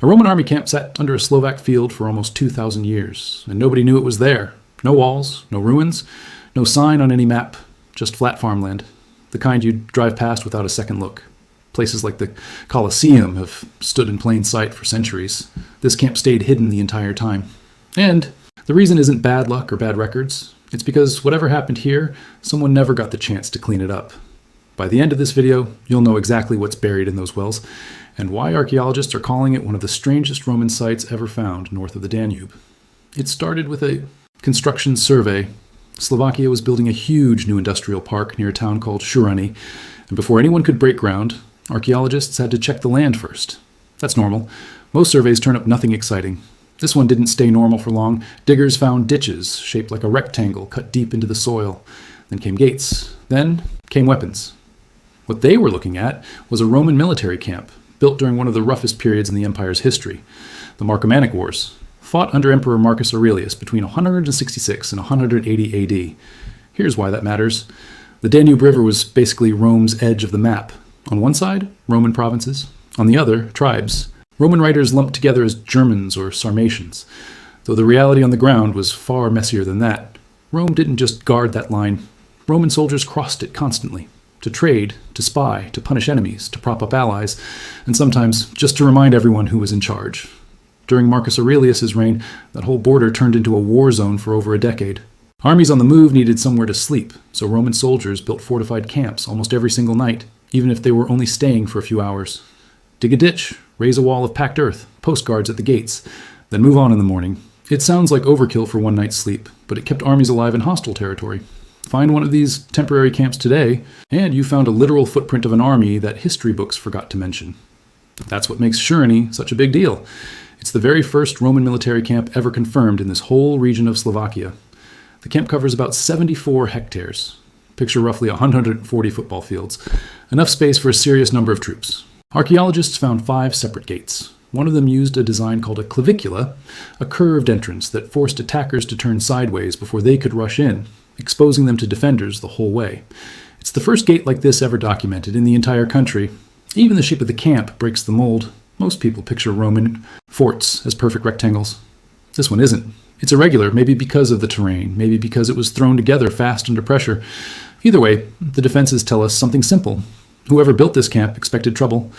A Roman army camp sat under a Slovak field for almost 2,000 years, and nobody knew it was there. No walls, no ruins, no sign on any map, just flat farmland, the kind you'd drive past without a second look. Places like the Colosseum have stood in plain sight for centuries. This camp stayed hidden the entire time. And the reason isn't bad luck or bad records. It's because whatever happened here, someone never got the chance to clean it up. By the end of this video, you'll know exactly what's buried in those wells, and why archaeologists are calling it one of the strangest Roman sites ever found north of the Danube. It started with a construction survey. Slovakia was building a huge new industrial park near a town called Šurany, and before anyone could break ground, archaeologists had to check the land first. That's normal. Most surveys turn up nothing exciting. This one didn't stay normal for long. Diggers found ditches shaped like a rectangle cut deep into the soil. Then came gates. Then came weapons. What they were looking at was a Roman military camp, built during one of the roughest periods in the empire's history, the Marcomannic Wars, fought under Emperor Marcus Aurelius between 166 and 180 AD. Here's why that matters. The Danube River was basically Rome's edge of the map. On one side, Roman provinces. On the other, tribes. Roman writers lumped together as Germans or Sarmatians, though the reality on the ground was far messier than that. Rome didn't just guard that line. Roman soldiers crossed it constantly, to trade, to spy, to punish enemies, to prop up allies, and sometimes just to remind everyone who was in charge. During Marcus Aurelius's reign, that whole border turned into a war zone for over a decade. Armies on the move needed somewhere to sleep, so Roman soldiers built fortified camps almost every single night, even if they were only staying for a few hours. Dig a ditch, raise a wall of packed earth, post guards at the gates, then move on in the morning. It sounds like overkill for one night's sleep, but it kept armies alive in hostile territory. Find one of these temporary camps today, and you found a literal footprint of an army that history books forgot to mention. That's what makes Šurany such a big deal. It's the very first Roman military camp ever confirmed in this whole region of Slovakia. The camp covers about 74 hectares. Picture roughly 140 football fields. Enough space for a serious number of troops. Archaeologists found 5 separate gates. One of them used a design called a clavicula, a curved entrance that forced attackers to turn sideways before they could rush in, exposing them to defenders the whole way. It's the first gate like this ever documented in the entire country. Even the shape of the camp breaks the mold. Most people picture Roman forts as perfect rectangles. This one isn't. It's irregular, maybe because of the terrain, maybe because it was thrown together fast under pressure. Either way, the defenses tell us something simple. Whoever built this camp expected trouble.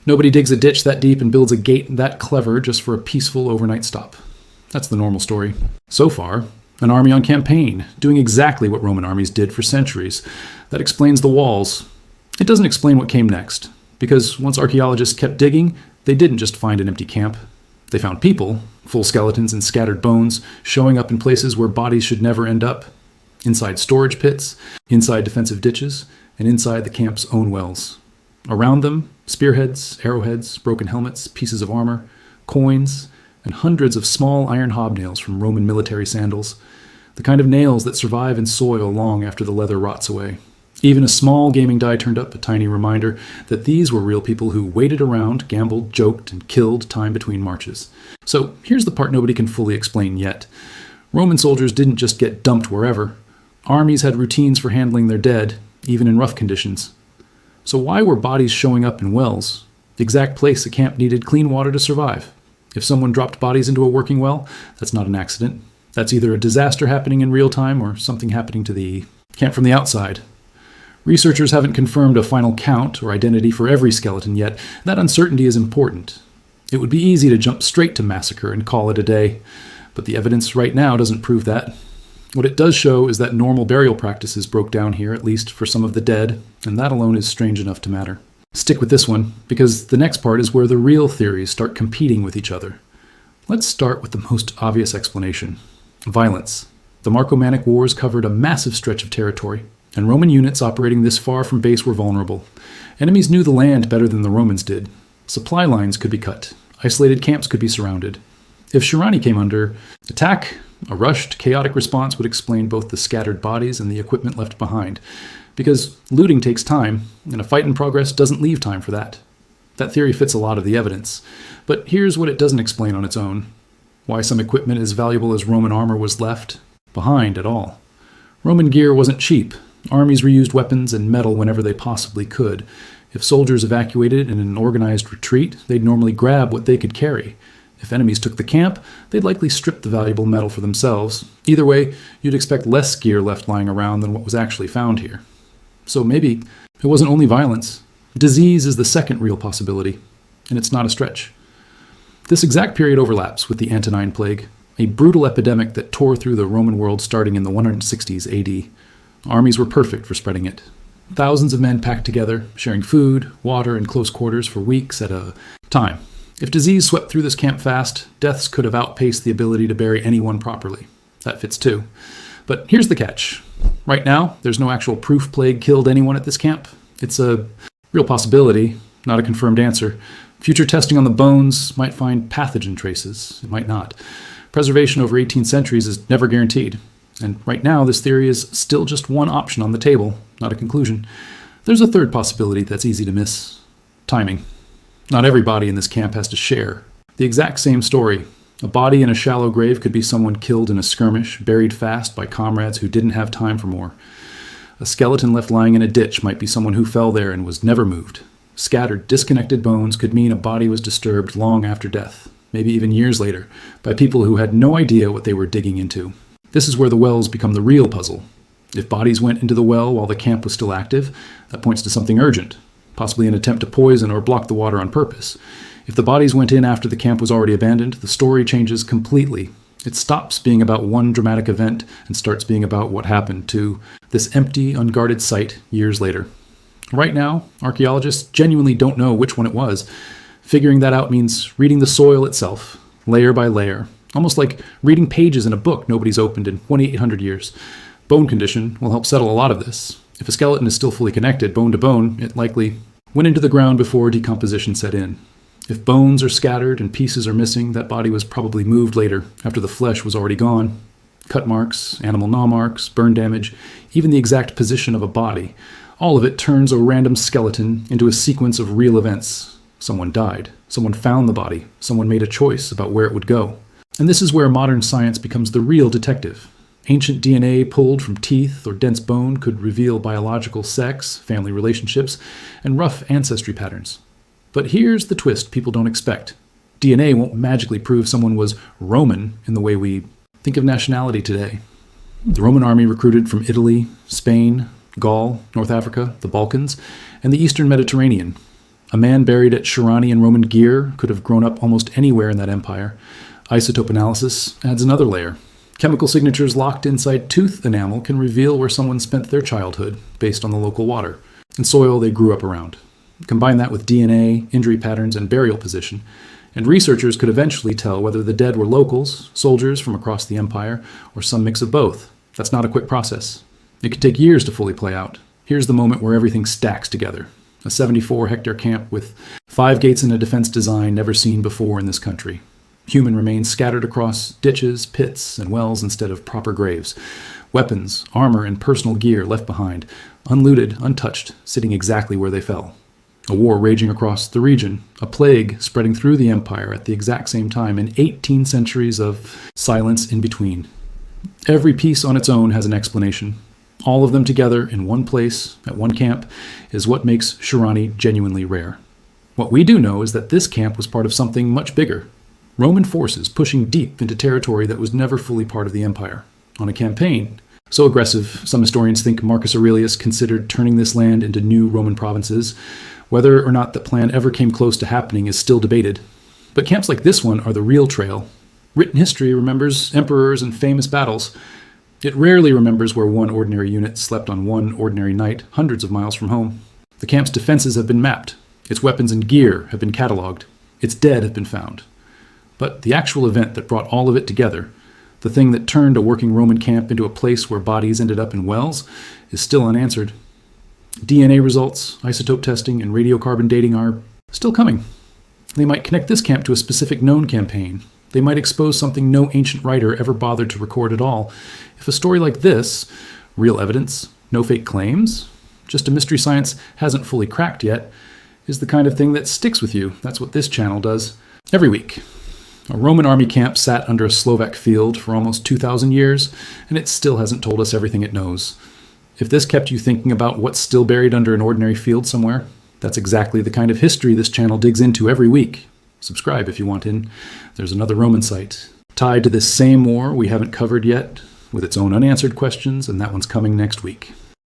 Nobody digs a ditch that deep and builds a gate that clever just for a peaceful overnight stop. That's the normal story. So far, an army on campaign, doing exactly what Roman armies did for centuries. That explains the walls. It doesn't explain what came next, because once archaeologists kept digging, they didn't just find an empty camp. They found people, full skeletons and scattered bones, showing up in places where bodies should never end up. Inside storage pits, inside defensive ditches, and inside the camp's own wells. Around them, spearheads, arrowheads, broken helmets, pieces of armor, coins, and hundreds of small iron hobnails from Roman military sandals, the kind of nails that survive in soil long after the leather rots away. Even a small gaming die turned up, a tiny reminder that these were real people who waited around, gambled, joked, and killed time between marches. So here's the part nobody can fully explain yet. Roman soldiers didn't just get dumped wherever. Armies had routines for handling their dead, even in rough conditions. So why were bodies showing up in wells, the exact place a camp needed clean water to survive? If someone dropped bodies into a working well, that's not an accident. That's either a disaster happening in real time or something happening to the camp from the outside. Researchers haven't confirmed a final count or identity for every skeleton yet. That uncertainty is important. It would be easy to jump straight to massacre and call it a day, but the evidence right now doesn't prove that. What it does show is that normal burial practices broke down here, at least for some of the dead, and that alone is strange enough to matter. Stick with this one, because the next part is where the real theories start competing with each other. Let's start with the most obvious explanation. Violence. The Marcomannic Wars covered a massive stretch of territory, and Roman units operating this far from base were vulnerable. Enemies knew the land better than the Romans did. Supply lines could be cut. Isolated camps could be surrounded. If Šurany came under attack, a rushed, chaotic response would explain both the scattered bodies and the equipment left behind, because looting takes time, and a fight in progress doesn't leave time for that. That theory fits a lot of the evidence, but here's what it doesn't explain on its own. Why some equipment as valuable as Roman armor was left behind at all. Roman gear wasn't cheap. Armies reused weapons and metal whenever they possibly could. If soldiers evacuated in an organized retreat, they'd normally grab what they could carry. If enemies took the camp, they'd likely strip the valuable metal for themselves. Either way, you'd expect less gear left lying around than what was actually found here. So maybe it wasn't only violence. Disease is the second real possibility, and it's not a stretch. This exact period overlaps with the Antonine Plague, a brutal epidemic that tore through the Roman world starting in the 160s AD. Armies were perfect for spreading it. Thousands of men packed together, sharing food, water, and close quarters for weeks at a time. If disease swept through this camp fast, deaths could have outpaced the ability to bury anyone properly. That fits too. But here's the catch. Right now, there's no actual proof plague killed anyone at this camp. It's a real possibility, not a confirmed answer. Future testing on the bones might find pathogen traces. It might not. Preservation over 18 centuries is never guaranteed. And right now, this theory is still just one option on the table, not a conclusion. There's a third possibility that's easy to miss. Timing. Not everybody in this camp has to share the exact same story. A body in a shallow grave could be someone killed in a skirmish, buried fast by comrades who didn't have time for more. A skeleton left lying in a ditch might be someone who fell there and was never moved. Scattered, disconnected bones could mean a body was disturbed long after death, maybe even years later, by people who had no idea what they were digging into. This is where the wells become the real puzzle. If bodies went into the well while the camp was still active, that points to something urgent, possibly an attempt to poison or block the water on purpose. If the bodies went in after the camp was already abandoned, the story changes completely. It stops being about one dramatic event and starts being about what happened to this empty, unguarded site years later. Right now, archaeologists genuinely don't know which one it was. Figuring that out means reading the soil itself, layer by layer, almost like reading pages in a book nobody's opened in 2,800 years. Bone condition will help settle a lot of this. If a skeleton is still fully connected, bone to bone, it likely went into the ground before decomposition set in. If bones are scattered and pieces are missing, that body was probably moved later, after the flesh was already gone. Cut marks, animal gnaw marks, burn damage, even the exact position of a body, all of it turns a random skeleton into a sequence of real events. Someone died, someone found the body, someone made a choice about where it would go. And this is where modern science becomes the real detective. Ancient DNA pulled from teeth or dense bone could reveal biological sex, family relationships, and rough ancestry patterns. But here's the twist people don't expect. DNA won't magically prove someone was Roman in the way we think of nationality today. The Roman army recruited from Italy, Spain, Gaul, North Africa, the Balkans, and the Eastern Mediterranean. A man buried at Šurany in Roman gear could have grown up almost anywhere in that empire. Isotope analysis adds another layer. Chemical signatures locked inside tooth enamel can reveal where someone spent their childhood based on the local water and soil they grew up around. Combine that with DNA, injury patterns, and burial position, and researchers could eventually tell whether the dead were locals, soldiers from across the empire, or some mix of both. That's not a quick process. It could take years to fully play out. Here's the moment where everything stacks together. A 74-hectare camp with 5 gates in a defense design never seen before in this country. Human remains scattered across ditches, pits, and wells instead of proper graves. Weapons, armor, and personal gear left behind, unlooted, untouched, sitting exactly where they fell. A war raging across the region, a plague spreading through the empire at the exact same time, and 18 centuries of silence in between. Every piece on its own has an explanation. All of them together in one place, at one camp, is what makes Šurany genuinely rare. What we do know is that this camp was part of something much bigger. Roman forces pushing deep into territory that was never fully part of the empire. On a campaign so aggressive, some historians think Marcus Aurelius considered turning this land into new Roman provinces. Whether or not that plan ever came close to happening is still debated. But camps like this one are the real trail. Written history remembers emperors and famous battles. It rarely remembers where one ordinary unit slept on one ordinary night, hundreds of miles from home. The camp's defenses have been mapped. Its weapons and gear have been catalogued. Its dead have been found. But the actual event that brought all of it together, the thing that turned a working Roman camp into a place where bodies ended up in wells, is still unanswered. DNA results, isotope testing, and radiocarbon dating are still coming. They might connect this camp to a specific known campaign. They might expose something no ancient writer ever bothered to record at all. If a story like this, real evidence, no fake claims, just a mystery science hasn't fully cracked yet, is the kind of thing that sticks with you. That's what this channel does every week. A Roman army camp sat under a Slovak field for almost 2,000 years, and it still hasn't told us everything it knows. If this kept you thinking about what's still buried under an ordinary field somewhere, That's exactly the kind of history this channel digs into every week. Subscribe if you want in. There's another Roman site tied to this same war we haven't covered yet, with its own unanswered questions, and that one's coming next week.